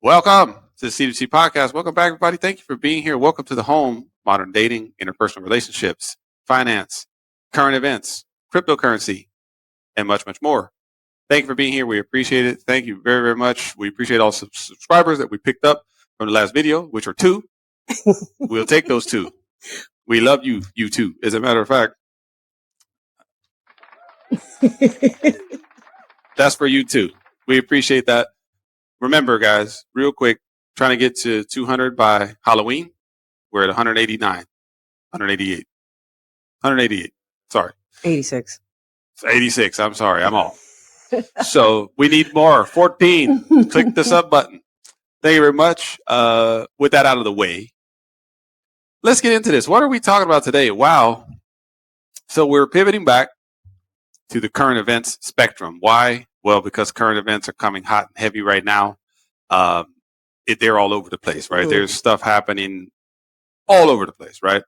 Welcome to the C2C podcast. Welcome back, everybody. Thank you for being here. Welcome to the home, modern dating, interpersonal relationships, finance, current events, cryptocurrency, and much, much more. Thank you for being here. We appreciate it. Thank you very, very much. We appreciate all the subscribers that we picked up from the last video, which are 2. We'll take those 2. We love you, you too. As a matter of fact, that's for you too. We appreciate that. Remember, guys, real quick, trying to get to 200 by Halloween. We're at 189, 188. Sorry. 86. 86. I'm sorry. I'm off. So we need more. 14. Click the sub button. Thank you very much. With that out of the way, let's get into this. What are we talking about today? Wow. So we're pivoting back to the current events spectrum. Why? Well, because current events are coming hot and heavy right now. They're all over the place, right? There's stuff happening all over the place, right?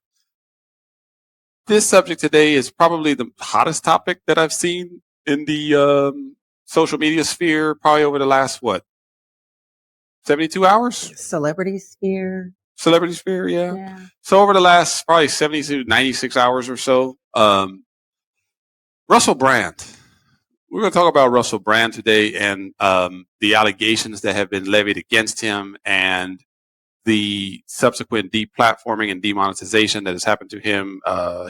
This subject today is probably the hottest topic that I've seen in the social media sphere, probably over the last, 72 hours? Celebrity sphere. Celebrity sphere, yeah. So over the last probably 70 to 96 hours or so, Russell Brand. We're going to talk about Russell Brand today and the allegations that have been levied against him and the subsequent deplatforming and demonetization that has happened to him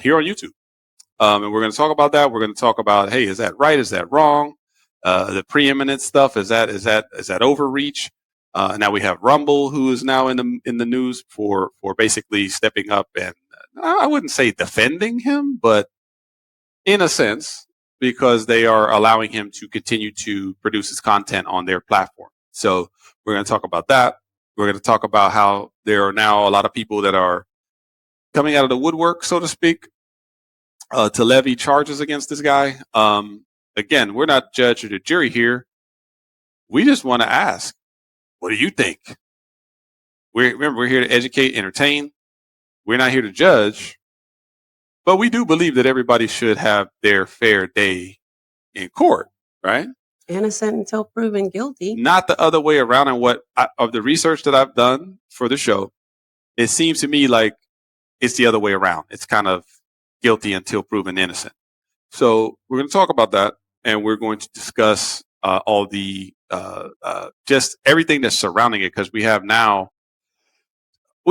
here on YouTube. And we're going to talk about that. We're going to talk about, hey, is that right? Is that wrong? The preeminent stuff, is that overreach? Now we have Rumble, who is now in the news for basically stepping up and I wouldn't say defending him, but in a sense, because they are allowing him to continue to produce his content on their platform. So we're going to talk about that. We're going to talk about how there are now a lot of people that are coming out of the woodwork, so to speak, to levy charges against this guy. Again, we're not judge or the jury here. We just want to ask, what do you think? We're here to educate, entertain. We're not here to judge. But we do believe that everybody should have their fair day in court, right? Innocent until proven guilty. Not the other way around. And of the research that I've done for the show, it seems to me like it's the other way around. It's kind of guilty until proven innocent. So we're going to talk about that, and we're going to discuss all the just everything that's surrounding it, because we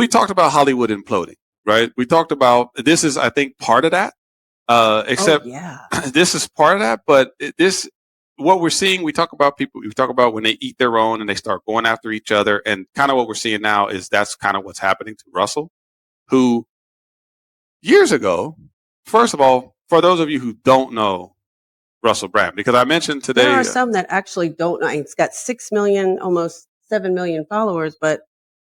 talked about Hollywood imploding. Right. We talked about this is, I think, part of that, except this is part of that. But what we're seeing, we talk about when they eat their own and they start going after each other. And kind of what we're seeing now is that's kind of what's happening to Russell, who years ago, first of all, for those of you who don't know Russell Brand, because I mentioned today. There are some that actually don't know. It's got 6 million, almost 7 million followers, but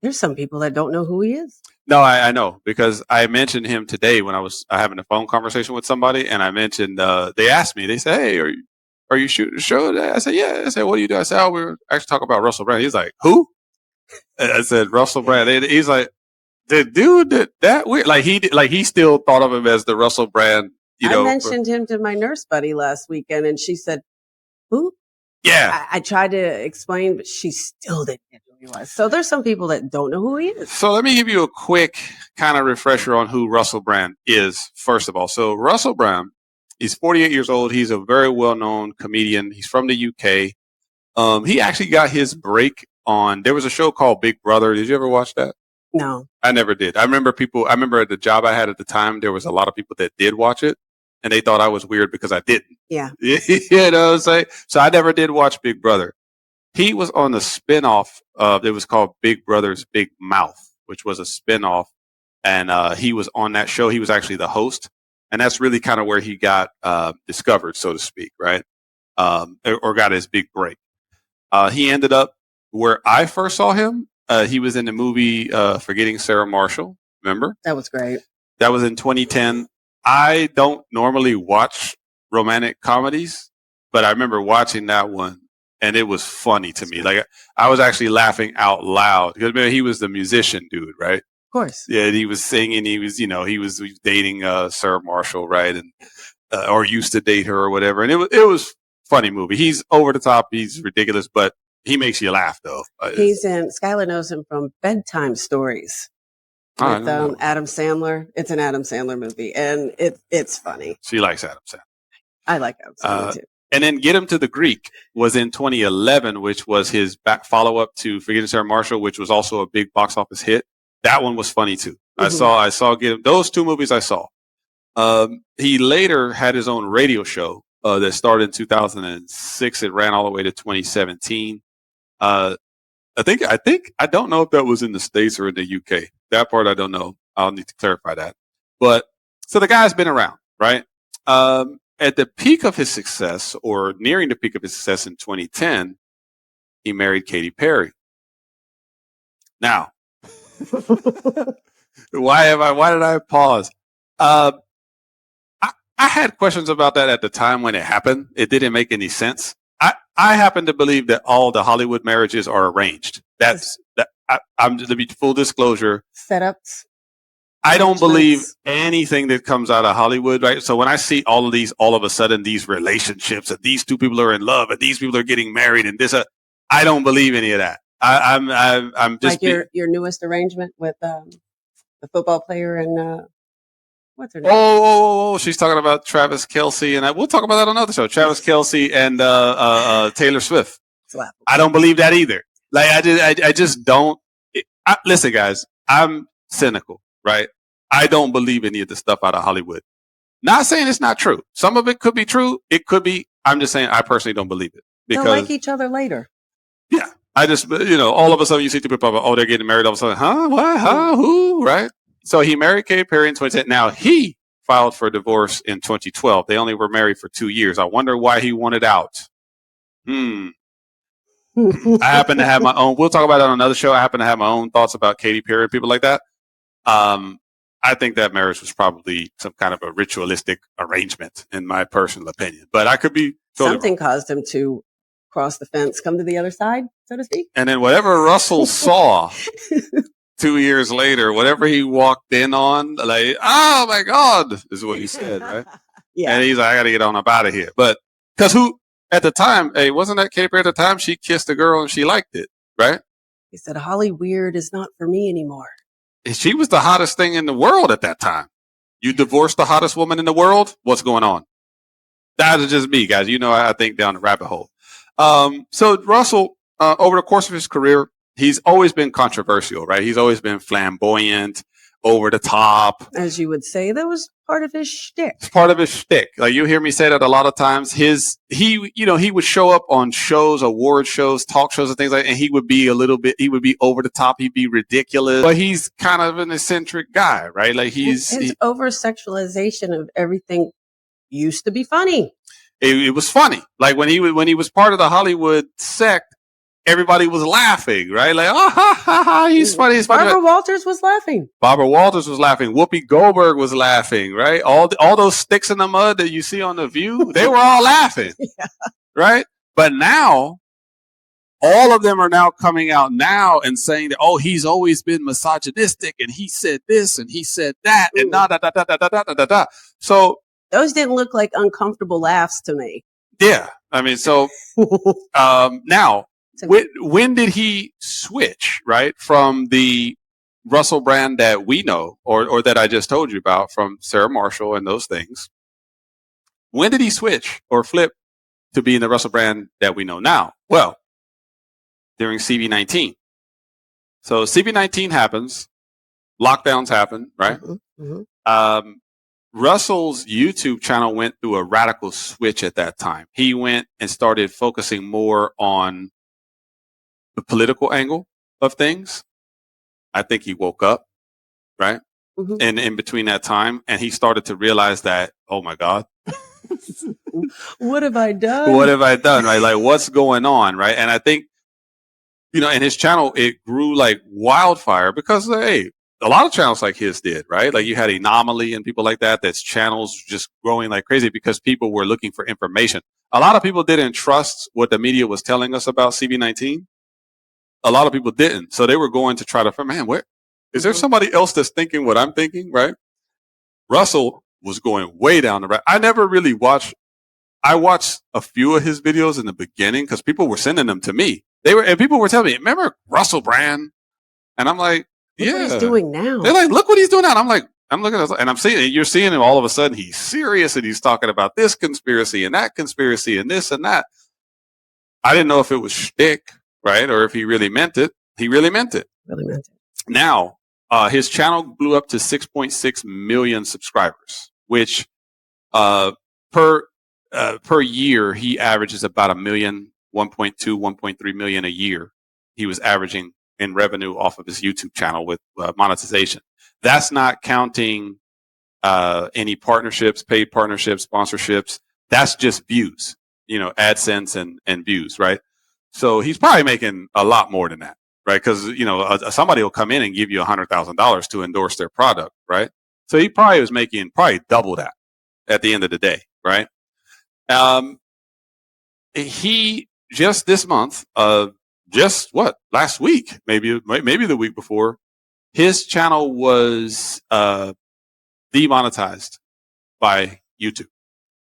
there's some people that don't know who he is. No, I know, because I mentioned him today when I was having a phone conversation with somebody, and I mentioned, they asked me, they said, hey, are you shooting a show today? I said, yeah. I said, what do you do? I said, we were actually talking about Russell Brand. He's like, who? And I said, Russell Brand. And he's like, the dude that weird. Like he still thought of him as the Russell Brand. I mentioned him to my nurse buddy last weekend, and she said, who? Yeah. I tried to explain, but she still didn't get who he was. So there's some people that don't know who he is. So let me give you a quick kind of refresher on who Russell Brand is, first of all. So Russell Brand, he's 48 years old. He's a very well-known comedian. He's from the UK. He actually got his break there was a show called Big Brother. Did you ever watch that? No. I never did. I remember at the job I had at the time, there was a lot of people that did watch it, and they thought I was weird because I didn't. Yeah. You know what I'm saying? So I never did watch Big Brother. He was on the spinoff it was called Big Brother's Big Mouth, which was a spinoff. And he was on that show. He was actually the host. And that's really kind of where he got discovered, so to speak, right? Or got his big break. He ended up where I first saw him. He was in the movie Forgetting Sarah Marshall. Remember? That was great. That was in 2010. I don't normally watch romantic comedies, but I remember watching that one, and it was funny to me. Like, I was actually laughing out loud because, man, he was the musician dude, right? Of course. Yeah, he was singing. He was dating Sarah Marshall, right? And or used to date her or whatever. And it was funny movie. He's over the top. He's ridiculous, but He makes you laugh though. He's in. Skylar knows him from Bedtime Stories with Adam Sandler. It's an Adam Sandler movie, and it's funny. She likes Adam Sandler. I like Adam Sandler too. And then Get Him to the Greek was in 2011, which was his back follow-up to Forgetting Sarah Marshall, which was also a big box office hit. That one was funny too. Mm-hmm. I saw Get Him. Those two movies I saw. He later had his own radio show that started in 2006. It ran all the way to 2017. I don't know if that was in the States or in the UK. That part I don't know. I'll need to clarify that. But so the guy's been around, right? At the peak of his success, or nearing the peak of his success in 2010, he married Katy Perry. Now, why did I pause? I had questions about that at the time when it happened. It didn't make any sense. I happen to believe that all the Hollywood marriages are arranged. I'm to be full disclosure. Setups. I don't believe anything that comes out of Hollywood, right? So when I see all of a sudden these relationships, and these two people are in love, and these people are getting married, and this, I don't believe any of that. I'm just like your newest arrangement with the football player and what's her name? Oh, she's talking about Travis Kelce, and we'll talk about that on another show. Travis Kelce and Taylor Swift. I don't believe that either. Like I just don't. Listen, guys, I'm cynical. Right? I don't believe any of the stuff out of Hollywood. Not saying it's not true. Some of it could be true. It could be. I'm just saying I personally don't believe it. They'll like each other later. Yeah. I just, all of a sudden you see two people, oh, they're getting married. All of a sudden, huh? What? Huh? Who? Right? So he married Katy Perry in 2010. Now he filed for divorce in 2012. They only were married for 2 years. I wonder why he wanted out. I happen to have my own. We'll talk about that on another show. I happen to have my own thoughts about Katy Perry and people like that. I think that marriage was probably some kind of a ritualistic arrangement, in my personal opinion. But I could be totally something wrong. Caused him to cross the fence, come to the other side, so to speak. And then whatever Russell saw 2 years later, whatever he walked in on, like, oh my God, is what he said, right? Yeah. And he's like, I got to get on up out of here. But because at the time, hey, wasn't that Katy Perry at the time? She kissed a girl and she liked it, right? He said, Holly Weird is not for me anymore. She was the hottest thing in the world at that time. You divorced the hottest woman in the world? What's going on? That is just me, guys. I think down the rabbit hole. So Russell, over the course of his career, he's always been controversial, right? He's always been flamboyant, over the top. As you would say, that was part of his shtick. It's part of his shtick. Like you hear me say that a lot of times. He would show up on shows, award shows, talk shows, and things like that, and he would be over the top. He'd be ridiculous, but he's kind of an eccentric guy, right? Like his over sexualization of everything used to be funny. It was funny. Like when he was part of the Hollywood sect, everybody was laughing, right? Like, oh, ha, ha, ha, he's funny. He's funny. Barbara Walters was laughing. Whoopi Goldberg was laughing, right? All those sticks in the mud that you see on The View, they were all laughing, yeah. Right? But now, all of them are now coming out now and saying that, oh, he's always been misogynistic, and he said this and he said that, and da da da da da da da da. So those didn't look like uncomfortable laughs to me. Yeah, I mean, so now. When did he switch, right, from the Russell brand that we know or that I just told you about from Sarah Marshall and those things? When did he switch or flip to being the Russell brand that we know now? Well, during CV-19. So CV-19 happens, lockdowns happen, right? Mm-hmm. Russell's YouTube channel went through a radical switch at that time. He went and started focusing more on the political angle of things. I think he woke up, right? Mm-hmm. And in between that time, and he started to realize that, oh my God. What have I done? Right? Like, what's going on, right? And I think, in his channel, it grew like wildfire because, hey, a lot of channels like his did, right? Like you had Anomaly and people like that. That's channels just growing like crazy because people were looking for information. A lot of people didn't trust what the media was telling us about CV-19. A lot of people didn't. So they were going to try to find, man, where is there somebody else that's thinking what I'm thinking, right? Russell was going way down the road. I never really watched. I watched a few of his videos in the beginning because people were sending them to me. And people were telling me, remember Russell Brand? And I'm like, look what he's doing now. They're like, look what he's doing now. And I'm like, I'm looking at it, and I'm seeing it. You're seeing him all of a sudden. He's serious and he's talking about this conspiracy and that conspiracy and this and that. I didn't know if it was shtick, right, or if he really meant it. He really meant it. Really meant it. Now, his channel blew up to 6.6 million subscribers, which per year he averages about a million, 1.2, 1.3 million a year. He was averaging in revenue off of his YouTube channel with monetization. That's not counting any partnerships, paid partnerships, sponsorships. That's just views, AdSense and views, right? So he's probably making a lot more than that, right? Because, somebody will come in and give you $100,000 to endorse their product, right? So he probably was making double that at the end of the day, right? He just this month, last week, maybe the week before, his channel was demonetized by YouTube,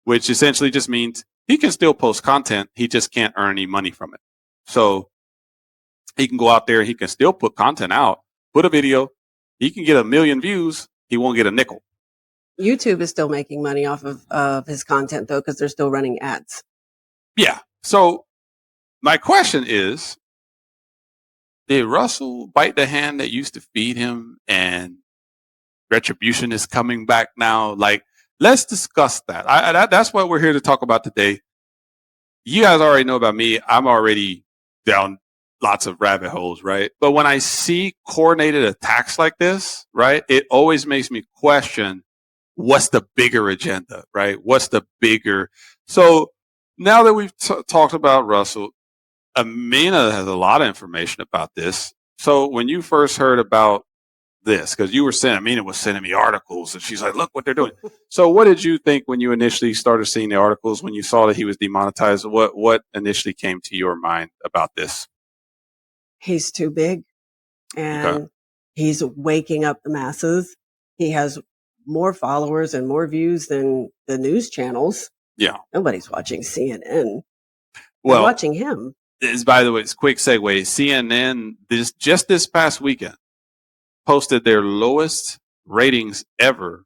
which essentially just means he can still post content. He just can't earn any money from it. So he can go out there. He can still put content out, put a video. He can get 1 million views. He won't get a nickel. YouTube is still making money off of his content, though, because they're still running ads. Yeah. So my question is, did Russell bite the hand that used to feed him and retribution is coming back now? Like, let's discuss that. That's what we're here to talk about today. You guys already know about me. I'm already down lots of rabbit holes, right? But when I see coordinated attacks like this, right, it always makes me question, what's the bigger agenda, right? What's the bigger? So now that we've talked about Russell, Amina has a lot of information about this. So when you first heard about this, because Amina was sending me articles and she's like, look what they're doing. So what did you think when you initially started seeing the articles, when you saw that he was demonetized? What initially came to your mind about this? He's too big and he's waking up the masses. He has more followers and more views than the news channels. Yeah. Nobody's watching CNN. They're watching him. By the way, it's a quick segue. CNN this past weekend posted their lowest ratings ever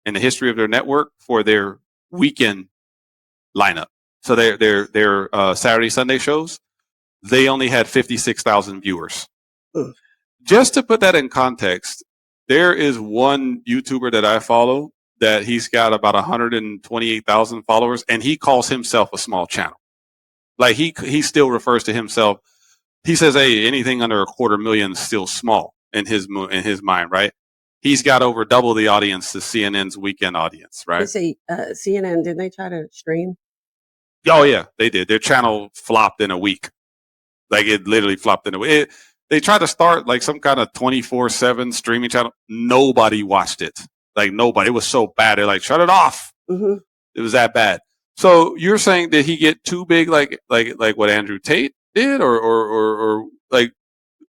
in the history of their network for their weekend lineup. So their Saturday, Sunday shows, they only had 56,000 viewers. Just to put that in context, there is one YouTuber that I follow that he's got about 128,000 followers, and he calls himself a small channel. Like he still refers to himself. He says, "Hey, anything under 250,000 is still small in his mind, right?" He's got over double the audience to CNN's weekend audience, right? You say CNN, didn't they try to stream? Oh yeah, they did. Their channel flopped in a week. Like it literally flopped in a week. They tried to start like some kind of 24/7 streaming channel. Nobody watched it. Like nobody. It was so bad. They're like, shut it off. Mm-hmm. It was that bad. So you're saying, did he get too big, like what Andrew Tate did, or like?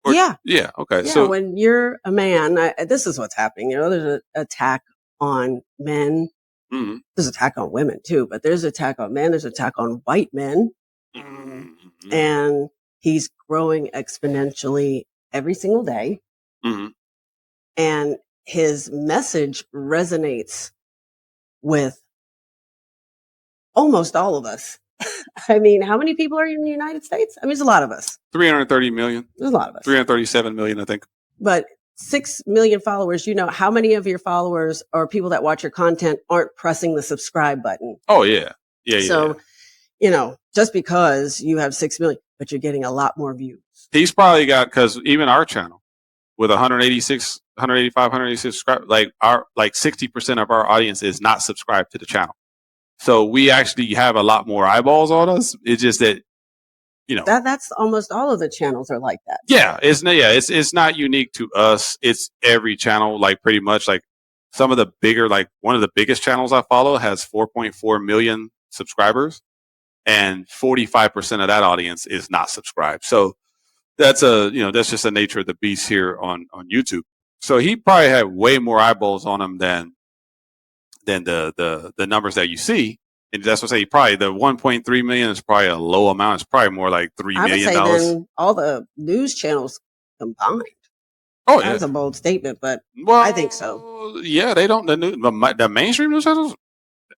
Yeah. Yeah. Okay. Yeah, so when you're a man, this is what's happening. There's an attack on men. Mm-hmm. There's an attack on women too, but there's an attack on men. There's an attack on white men, and he's growing exponentially every single day. Mm-hmm. And his message resonates with almost all of us. I mean, how many people are in the United States? I mean, there's a lot of us. 330 million. There's a lot of us. 337 million, I think. But 6 million followers, how many of your followers or people that watch your content aren't pressing the subscribe button? Oh, yeah. Yeah. So, just because you have 6 million, but you're getting a lot more views. He's probably got, because even our channel with 185, 186 subscribers, like 60% of our audience is not subscribed to the channel. So we actually have a lot more eyeballs on us. It's just that, that's almost all of the channels are like that. Yeah. It's not unique to us. It's every channel, like pretty much like some of the bigger, like one of the biggest channels I follow has 4.4 million subscribers and 45% of that audience is not subscribed. So that's that's just the nature of the beast here on YouTube. So he probably had way more eyeballs on him than the numbers that you see And that's what I say. Probably the 1.3 million is probably a low amount. It's probably more like $3 million. I would say then all the news channels combined. Oh yeah, that's a bold statement, but I think so. Yeah, they don't. The mainstream news channels,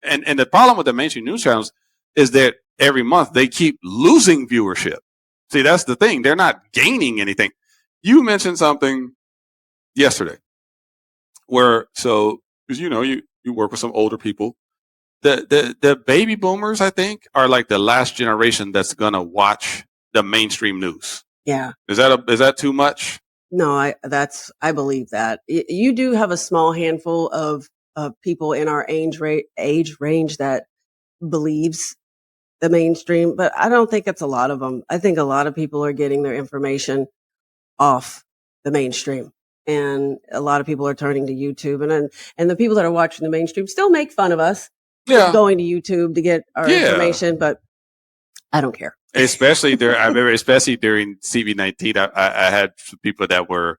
and the problem with the mainstream news channels is that every month they keep losing viewership. See, that's the thing. They're not gaining anything. You mentioned something yesterday where, so, because you work with some older people. The baby boomers, I think, are like the last generation that's gonna watch the mainstream news. Yeah. Is that too much? No, I believe that. You do have a small handful of people in our age range that believes the mainstream, but I don't think it's a lot of them. I think a lot of people are getting their information off the mainstream, and a lot of people are turning to YouTube, and the people that are watching the mainstream still make fun of us going to YouTube to get our information, but I don't care. Especially during CV-19, I had some people that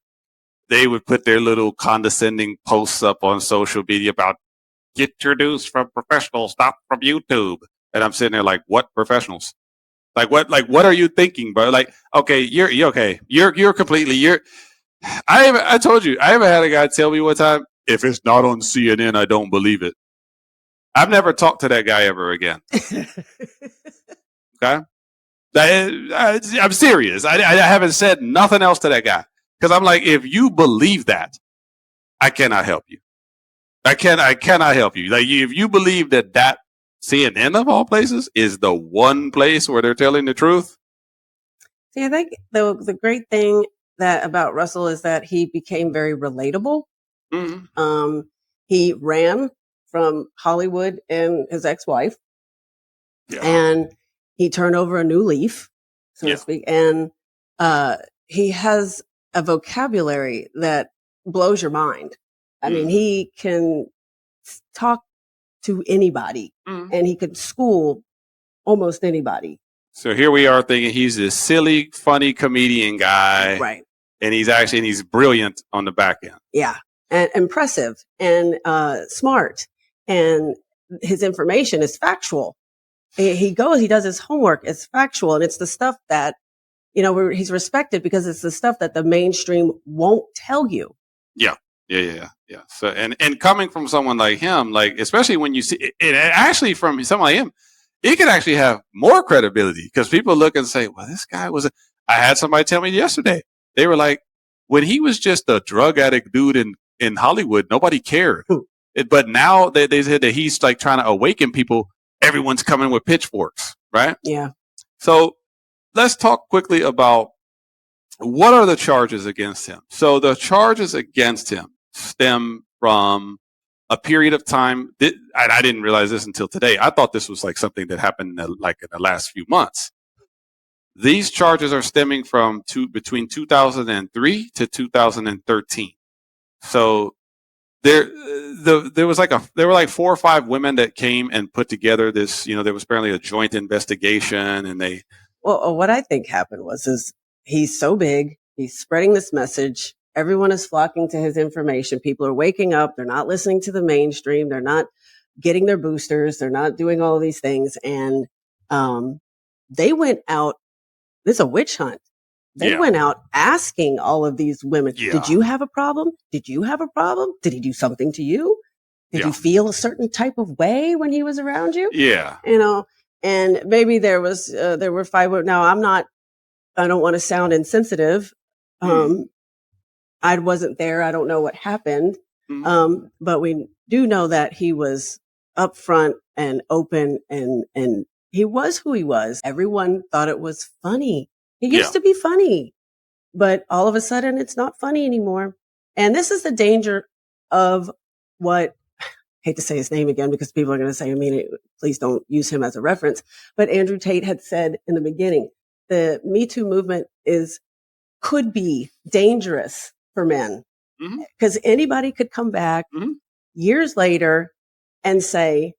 they would put their little condescending posts up on social media about get your news from professionals, not from YouTube. And I'm sitting there like, what professionals? What are you thinking, bro? Like, okay, you're okay. You're completely, I told you, I haven't had a guy tell me one time, if it's not on CNN, I don't believe it. I've never talked to that guy ever again. Okay? I'm serious. I haven't said nothing else to that guy. Because I'm like, if you believe that, I cannot help you. I cannot help you. Like, if you believe that CNN of all places is the one place where they're telling the truth. See, I think the great thing about Russell is that he became very relatable. Mm-hmm. He ran from Hollywood and his ex-wife, and he turned over a new leaf, so to speak. And he has a vocabulary that blows your mind. I mean, he can talk to anybody, and he could school almost anybody. So here we are thinking he's this silly, funny comedian guy. Right. And he's brilliant on the back end. Yeah. And impressive and smart. And his information is factual. He does his homework. It's factual. And it's the stuff that, he's respected because it's the stuff that the mainstream won't tell you. Yeah. So, and coming from someone like him, like, especially when you see it, actually from someone like him, it could actually have more credibility because people look and say, well, this guy I had somebody tell me yesterday, they were like, when he was just a drug addict dude in Hollywood, nobody cared. But now they said that he's like trying to awaken people. Everyone's coming with pitchforks, right? Yeah. So let's talk quickly about what are the charges against him. So the charges against him stem from a period of time. I didn't realize this until today. I thought this was like something that happened in the last few months. These charges are stemming from between 2003 to 2013. So there were like 4 or 5 women that came and put together this. There was apparently a joint investigation, and they. Well, what I think happened is he's so big, he's spreading this message. Everyone is flocking to his information. People are waking up. They're not listening to the mainstream. They're not getting their boosters. They're not doing all of these things. And they went out. This is a witch hunt. They went out asking all of these women, did you have a problem? Did you have a problem? Did he do something to you? Did you feel a certain type of way when he was around you? Yeah. And maybe there were 5. Now, I don't want to sound insensitive. I wasn't there. I don't know what happened. But we do know that he was upfront and open and he was who he was. Everyone thought it was funny. He used to be funny, but all of a sudden it's not funny anymore. And this is the danger of I hate to say his name again because people are going to say, please don't use him as a reference. But Andrew Tate had said in the beginning, the Me Too movement could be dangerous for men because anybody could come back years later and say,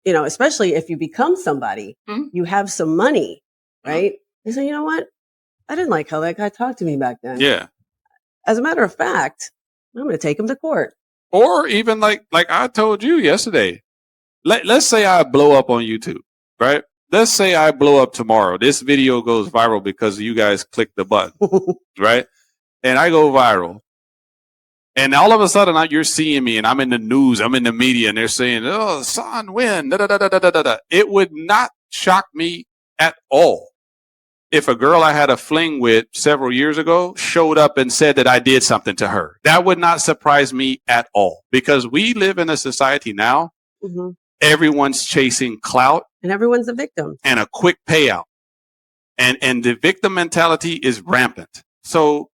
especially if you become somebody, you have some money, right? They say, you know what? I didn't like how that guy talked to me back then. Yeah. As a matter of fact, I'm going to take him to court. Or even like I told you yesterday, let's say I blow up on YouTube, right? Let's say I blow up tomorrow. This video goes viral because you guys clicked the button, right? And I go viral. And all of a sudden, you're seeing me, and I'm in the news, I'm in the media, and they're saying, "Oh, son, win." Da, da, da, da, da, da, da. It would not shock me at all if a girl I had a fling with several years ago showed up and said that I did something to her. That would not surprise me at all, because we live in a society now. Mm-hmm. Everyone's chasing clout, and everyone's a victim, and a quick payout, and the victim mentality is rampant. So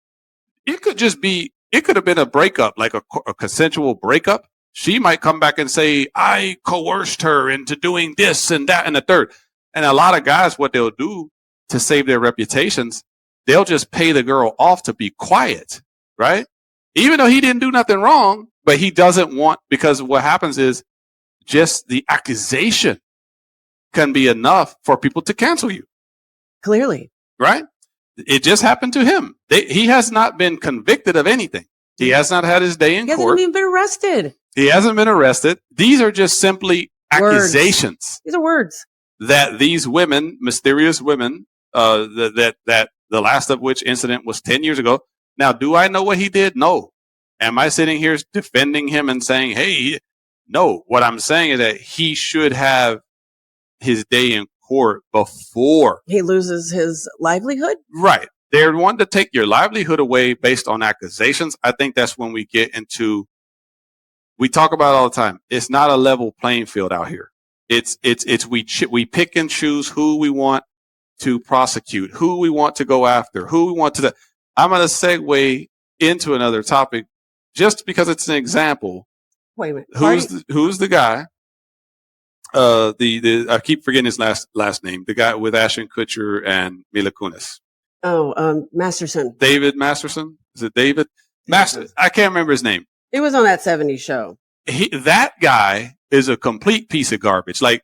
it could just be. It could have been a breakup, like a consensual breakup. She might come back and say, I coerced her into doing this and that and the third. And a lot of guys, what they'll do to save their reputations, they'll just pay the girl off to be quiet, right? Even though he didn't do nothing wrong, but he doesn't want, because what happens is just the accusation can be enough for people to cancel you. Clearly. Right? It just happened to him. He has not been convicted of anything. He has not had his day in court. He hasn't even been arrested. He hasn't been arrested. These are just simply accusations. These are words that these women, mysterious women, that the last of which incident was 10 years ago. Now, do I know what he did? No. Am I sitting here defending him and saying, hey, no. What I'm saying is that he should have his day in court before he loses his livelihood. Right. They're wanting to take your livelihood away based on accusations. I think that's when we get into, we talk about it all the time. It's not a level playing field out here. We pick and choose who we want to prosecute, who we want to go after, who we want to. I'm going to segue into another topic just because it's an example. Wait a minute. Who's the guy? I keep forgetting his last name. The guy with Ashton Kutcher and Mila Kunis. Oh, Masterson. David Masterson. Is it David? Master. I can't remember his name. He was on that 70s show. That guy is a complete piece of garbage. Like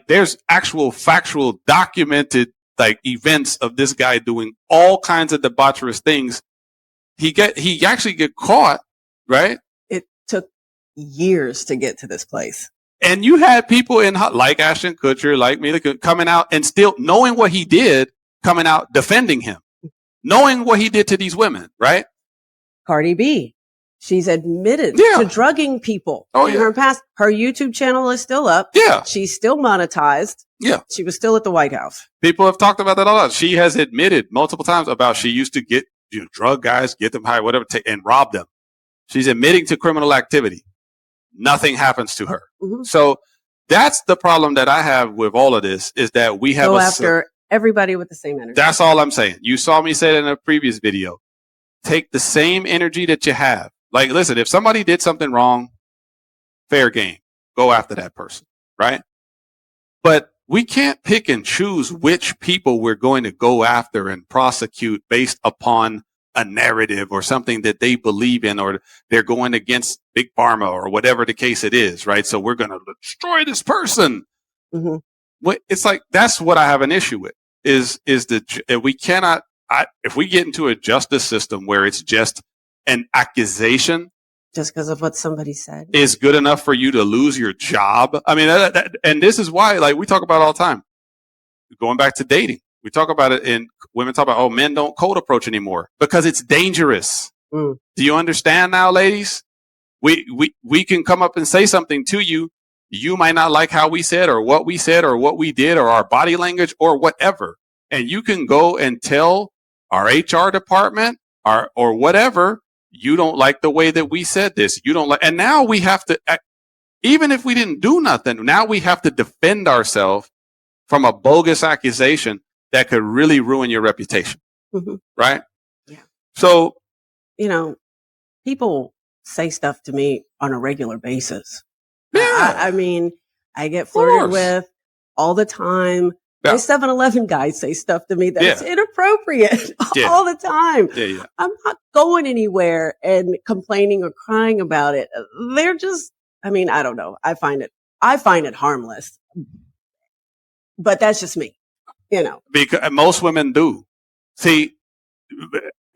there's actual factual documented like events of this guy doing all kinds of debaucherous things. He actually get caught, right? It took years to get to this place. And you had people like Ashton Kutcher, like Mila, coming out and still knowing what he did, coming out defending him, knowing what he did to these women, right? Cardi B, she's admitted to drugging people in her past. Her YouTube channel is still up. Yeah. She's still monetized. Yeah. She was still at the White House. People have talked about that a lot. She has admitted multiple times about she used to get drug guys, get them high, whatever, and rob them. She's admitting to criminal activity. Nothing happens to her. Mm-hmm. So that's the problem that I have with all of this, is that we have go after everybody with the same energy. That's all I'm saying. You saw me say it in a previous video. Take the same energy that you have. Like, listen, if somebody did something wrong, fair game. Go after that person, right? But we can't pick and choose which people we're going to go after and prosecute based upon a narrative or something that they believe in, or they're going against big pharma or whatever the case it is, right? So we're going to destroy this person. Mm-hmm. It's like, that's what I have an issue with is we cannot, if we get into a justice system where it's just an accusation just because of what somebody said is good enough for you to lose your job. I mean, and this is why, like, we talk about it all the time, going back to dating. We talk about it, and women talk about, men don't cold approach anymore because it's dangerous. Do you understand now, ladies? We can come up and say something to you. You might not like how we said or what we did or our body language or whatever. And you can go and tell our HR department or whatever, you don't like the way that we said this. You don't like, and now we have to, even if we didn't do nothing, now we have to defend ourselves from a bogus accusation that could really ruin your reputation. Mm-hmm. Right? Yeah. So, people say stuff to me on a regular basis. Yeah. I mean, I get flirted with all the time. Yeah. My 7-Eleven guys say stuff to me that's inappropriate all the time. Yeah, yeah. I'm not going anywhere and complaining or crying about it. They're just, I don't know. I find it harmless, but that's just me, Because most women do. See,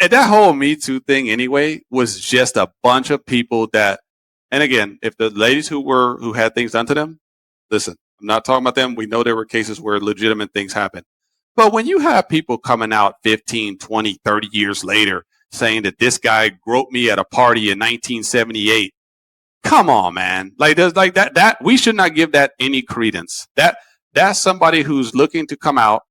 that whole Me Too thing anyway was just a bunch of people that, and again, if the ladies who had things done to them, Listen, I'm not talking about them. We know there were cases where legitimate things happen. But when you have people coming out 15, 20, 30 years later saying that this guy groped me at a party in 1978, come on, man. Like there's like that we should not give that any credence. That's somebody who's looking to come out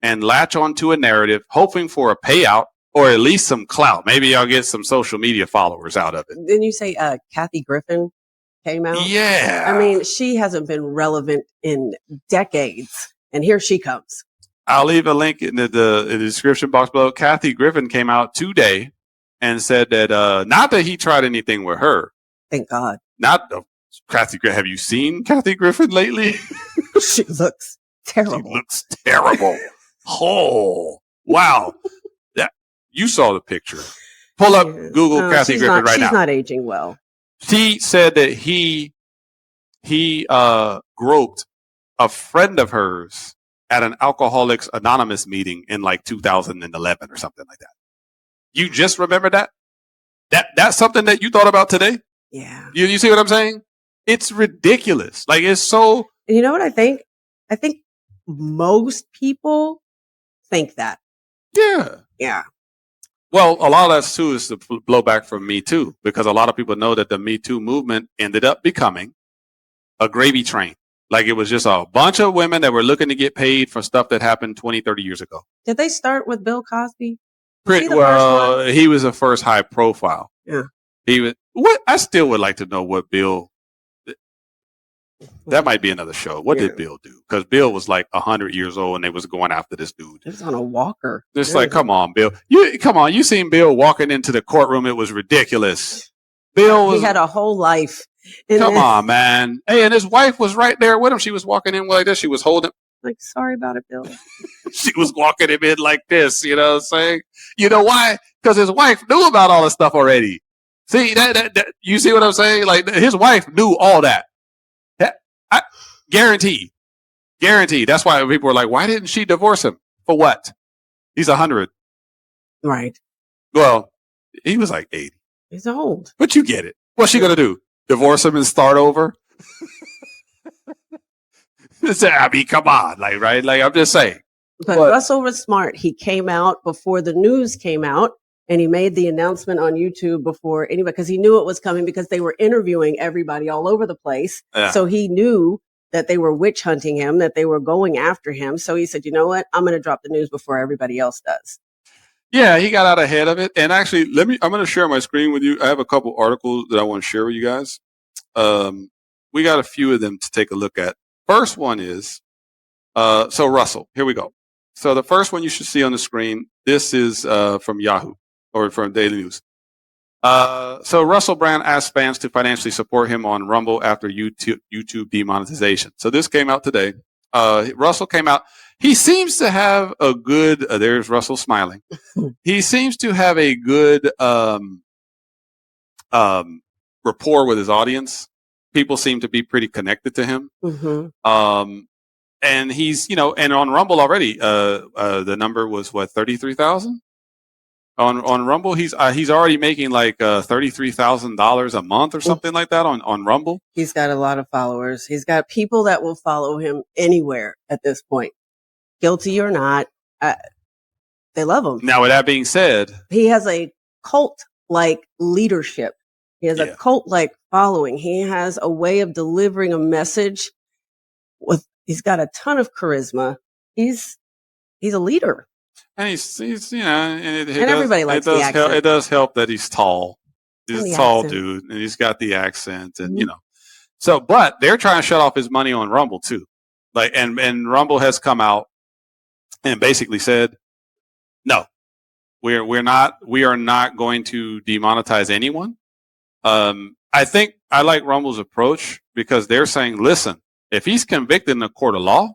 and latch onto a narrative, hoping for a payout or at least some clout. Maybe I'll get some social media followers out of it. Didn't you say Kathy Griffin came out? Yeah. I mean, she hasn't been relevant in decades, and here she comes. I'll leave a link in the description box below. Kathy Griffin came out today and said that not that he tried anything with her. Thank God. Not Kathy Griffin. Have you seen Kathy Griffin lately? She looks terrible. She looks terrible. Oh, wow. You saw the picture. Pull up Google Kathy Griffin right now. She's not aging well. She said that he groped a friend of hers at an Alcoholics Anonymous meeting in like 2011 or something like that. You just remember that? That's something that you thought about today? Yeah. You see what I'm saying? It's ridiculous. Like it's so. You know what I think? I think most people think that. Yeah. Yeah. Well, a lot of that too is the blowback from Me Too, because a lot of people know that the Me Too movement ended up becoming a gravy train. Like it was just a bunch of women that were looking to get paid for stuff that happened 20, 30 years ago. Did they start with Bill Cosby? Well, he was the first high profile. Yeah. He was. What I still would like to know what Bill. That might be another show. What did Bill do? Because Bill was like 100 years old and they was going after this dude. He was on a walker. It's like, come on, Bill. You seen Bill walking into the courtroom. It was ridiculous. Bill was. He had a whole life. Come on, man. Hey, and his wife was right there with him. She was walking in like this. She was holding. Like, sorry about it, Bill. She was walking him in like this. You know what I'm saying? You know why? Because his wife knew about all this stuff already. See, that you see what I'm saying? Like his wife knew all that. I guarantee. That's why people were like, why didn't she divorce him? For what? He's 100. Right. Well, he was like 80. He's old. But you get it. What's she going to do? Divorce him and start over? I mean, come on. Like, right? Like, I'm just saying. But Russell was smart. He came out before the news came out. And he made the announcement on YouTube before anybody, because he knew it was coming, because they were interviewing everybody all over the place. Yeah. So he knew that they were witch hunting him, that they were going after him. So he said, you know what? I'm going to drop the news before everybody else does. Yeah, he got out ahead of it. And actually, I'm going to share my screen with you. I have a couple articles that I want to share with you guys. We got a few of them to take a look at. First one is, so Russell, here we go. So the first one you should see on the screen, this is from Yahoo. Or from Daily News. So Russell Brand asked fans to financially support him on Rumble after YouTube demonetization. So this came out today. Russell came out. He seems to have a good, there's Russell smiling. He seems to have a good rapport with his audience. People seem to be pretty connected to him. Mm-hmm. And he's, and on Rumble already, the number was what, 33,000? On Rumble, he's already making like $33,000 a month or something like that on Rumble. He's got a lot of followers. He's got people that will follow him anywhere at this point, guilty or not. They love him. Now, with that being said, he has a cult-like leadership. He has a cult-like following. He has a way of delivering a message. He's got a ton of charisma. He's a leader. And he's and everybody likes the accent. It does help that he's tall. He's a tall dude, and he's got the accent, and So, but they're trying to shut off his money on Rumble too. Like, and Rumble has come out and basically said, no, we are not going to demonetize anyone. I think I like Rumble's approach because they're saying, listen, if he's convicted in a court of law,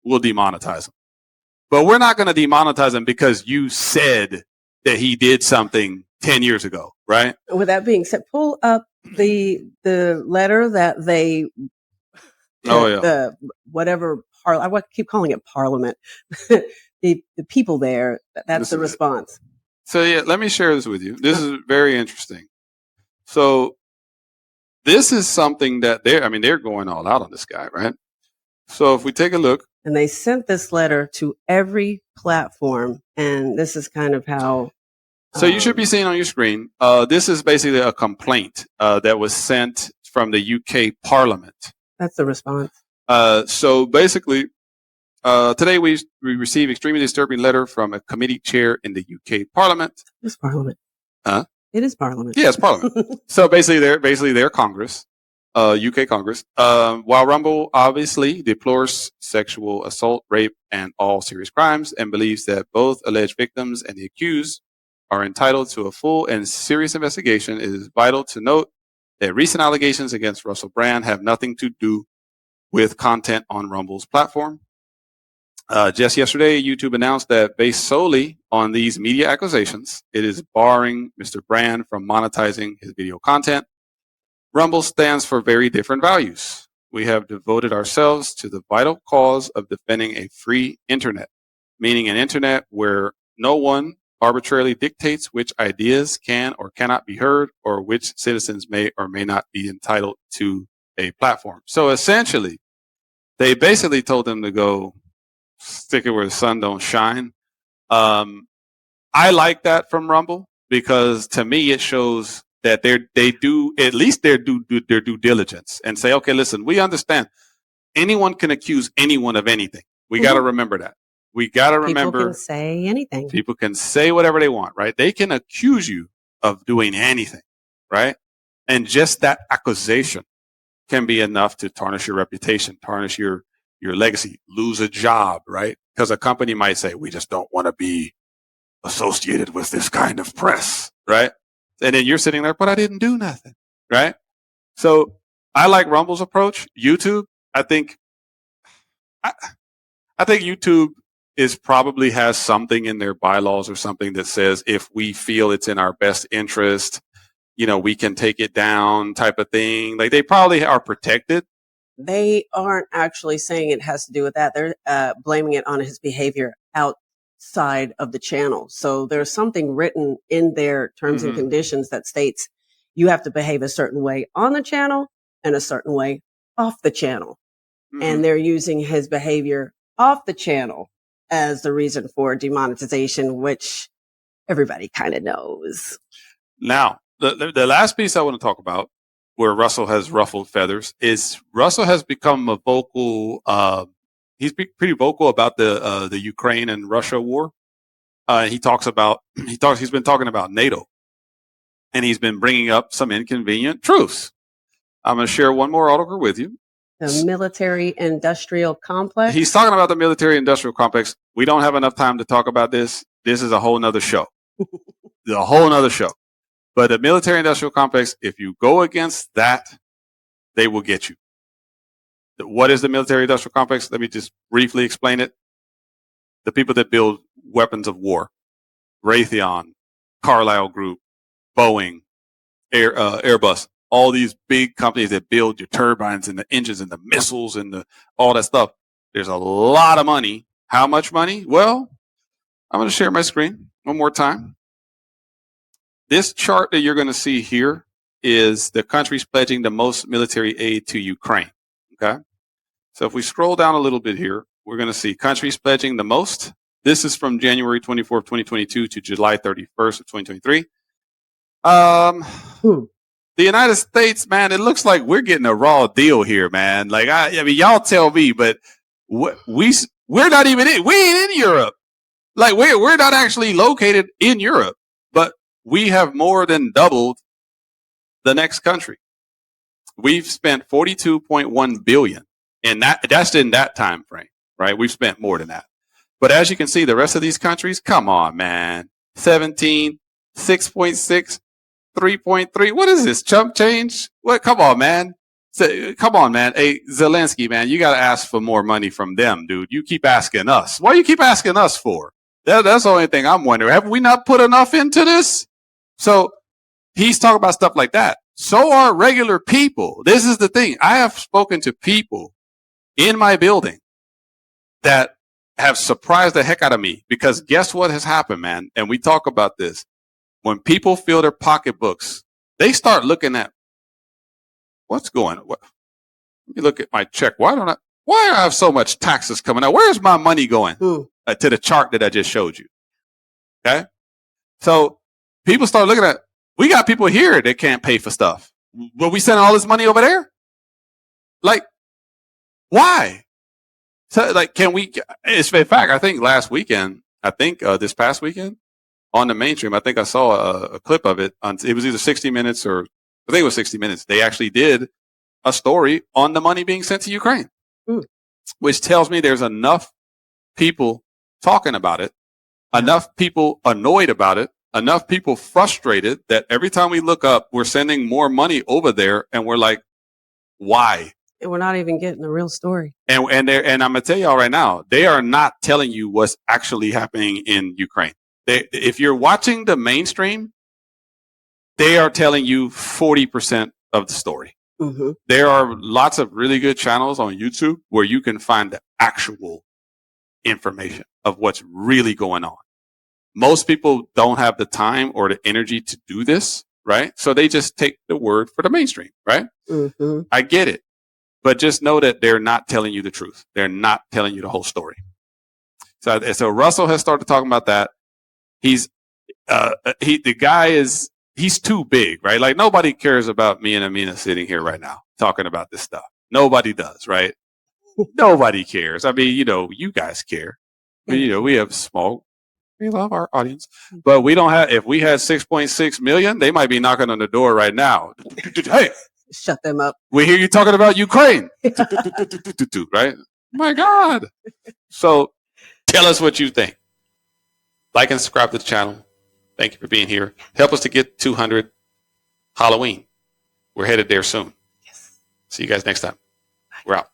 we'll demonetize him. But we're not going to demonetize him because you said that he did something 10 years ago, right? With that being said, pull up the letter that they, the whatever, I keep calling it Parliament, the people there, that's the response. So yeah, let me share this with you. This is very interesting. So this is something that they're going all out on this guy, right? So if we take a look. And they sent this letter to every platform, and this is kind of how. So you should be seeing on your screen, this is basically a complaint that was sent from the UK Parliament. That's the response. So basically, today we received extremely disturbing letter from a committee chair in the UK Parliament. It's Parliament. Huh? It is Parliament. Yeah, it's Parliament. So basically their Congress, UK Congress. While Rumble obviously deplores sexual assault, rape, and all serious crimes, and believes that both alleged victims and the accused are entitled to a full and serious investigation, it is vital to note that recent allegations against Russell Brand have nothing to do with content on Rumble's platform. Just yesterday, YouTube announced that based solely on these media accusations, it is barring Mr. Brand from monetizing his video content. Rumble stands for very different values. We have devoted ourselves to the vital cause of defending a free internet, meaning an internet where no one arbitrarily dictates which ideas can or cannot be heard or which citizens may or may not be entitled to a platform. So essentially, they basically told them to go stick it where the sun don't shine. I like that from Rumble because to me it shows that they do at least their due diligence and say, okay, listen, we understand anyone can accuse anyone of anything. We got to remember that. We got to remember people can say anything. People can say whatever they want, right? They can accuse you of doing anything, right? And just that accusation can be enough to tarnish your reputation, tarnish your legacy, lose a job, right? Because a company might say, we just don't want to be associated with this kind of press, right? And then you're sitting there, but I didn't do nothing, right? So I like Rumble's approach. YouTube, I think YouTube probably has something in their bylaws or something that says if we feel it's in our best interest, we can take it down type of thing. Like they probably are protected. They aren't actually saying it has to do with that. They're blaming it on his behavior outside of the channel. So there's something written in their terms and conditions that states you have to behave a certain way on the channel and a certain way off the channel. And they're using his behavior off the channel as the reason for demonetization, which everybody kind of knows. Now, the last piece I want to talk about where Russell has ruffled feathers is Russell has become a vocal, he's pretty vocal about the Ukraine and Russia war. He's been talking about NATO, and he's been bringing up some inconvenient truths. I'm going to share one more article with you. The military-industrial complex. He's talking about the military-industrial complex. We don't have enough time to talk about this. This is a whole nother show. A whole nother show. But the military-industrial complex, if you go against that, they will get you. What is the military-industrial complex? Let me just briefly explain it. The people that build weapons of war, Raytheon, Carlyle Group, Boeing, Airbus, all these big companies that build your turbines and the engines and the missiles and all that stuff. There's a lot of money. How much money? Well, I'm going to share my screen one more time. This chart that you're going to see here is the countries pledging the most military aid to Ukraine. Okay. So if we scroll down a little bit here, we're going to see countries pledging the most. This is from January 24th, 2022 to July 31st of 2023. The United States, man, it looks like we're getting a raw deal here, man. Like, I mean, y'all tell me, but we're not even we ain't in Europe. Like, we're not actually located in Europe, but we have more than doubled the next country. We've spent $42.1 billion, and that's in that time frame, right? We've spent more than that. But as you can see, the rest of these countries, come on, man. 17, 6.6, 3.3. What is this? Chump change? What? Come on, man. Come on, man. Hey, Zelensky, man, you got to ask for more money from them, dude. You keep asking us. What do you keep asking us for? That's the only thing I'm wondering. Have we not put enough into this? So he's talking about stuff like that. So are regular people. This is the thing. I have spoken to people in my building that have surprised the heck out of me because guess what has happened, man? And we talk about this. When people fill their pocketbooks, they start looking at what's going on? Let me look at my check. Why do I have so much taxes coming out? Where's my money going? To the chart that I just showed you. Okay. So people start looking at, we got people here that can't pay for stuff. But we sending all this money over there? Like, why? So, like, can we, it's in fact, I think last weekend, this past weekend on the mainstream, I think I saw a clip of it. It was either 60 Minutes or I think it was 60 Minutes. They actually did a story on the money being sent to Ukraine, which tells me there's enough people talking about it, enough people annoyed about it, enough people frustrated that every time we look up, we're sending more money over there and we're like, why? And we're not even getting the real story. And I'm going to tell y'all right now, they are not telling you what's actually happening in Ukraine. If you're watching the mainstream, they are telling you 40% of the story. Mm-hmm. There are lots of really good channels on YouTube where you can find the actual information of what's really going on. Most people don't have the time or the energy to do this, right? So they just take the word for the mainstream, right? Mm-hmm. I get it. But just know that they're not telling you the truth. They're not telling you the whole story. So Russell has started talking about that. He's too big, right? Like nobody cares about me and Amina sitting here right now talking about this stuff. Nobody does, right? Nobody cares. I mean, you guys care. But, we have we love our audience, but we don't have, if we had 6.6 million, they might be knocking on the door right now. Hey, shut them up. We hear you talking about Ukraine. Right? My God. So tell us what you think. Like and subscribe to the channel. Thank you for being here. Help us to get 200 Halloween. We're headed there soon. Yes. See you guys next time. Bye. We're out.